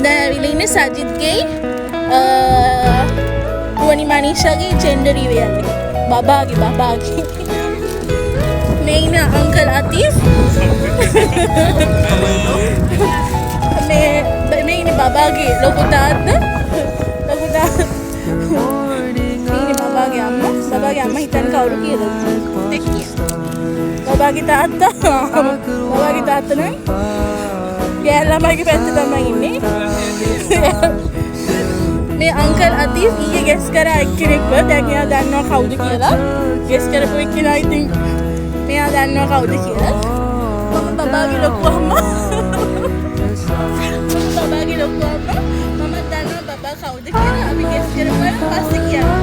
දැන් ඇවිල්ලා ඉන්නේ සජිත්ගේ රුවනි මනීෂාගේ ජෙන්ඩර් රිවීල් එක. බබාගේ මේ ඉන්න අංකල් අතිෆ් මේ ඉන්නේ බබාගේ ලොකු තාත්තා ini බබාගේ අම්මා හිතන්න කවුරු කියලාද දෙකිය බබාගේ තාත්තා නෙවෙයි යාළුවාගේ පැත්තේ තමයි ඉන්නේ මේ අංකල් අතිෆ් ඊයේ ගෙස් කරා එක්කෙනෙක්ව දැන් එයා දන්නවා කවුද කියලා ගෙස් කරපු එක්කෙනා ඉතින් මෙයා දන්නවා කවුද කියලා මම බබාගේ ලොකු අම්මා මම දන්නවා බබා කවුද කියලා අපි ගෙස් කරපුවා පස්සේ කියනවා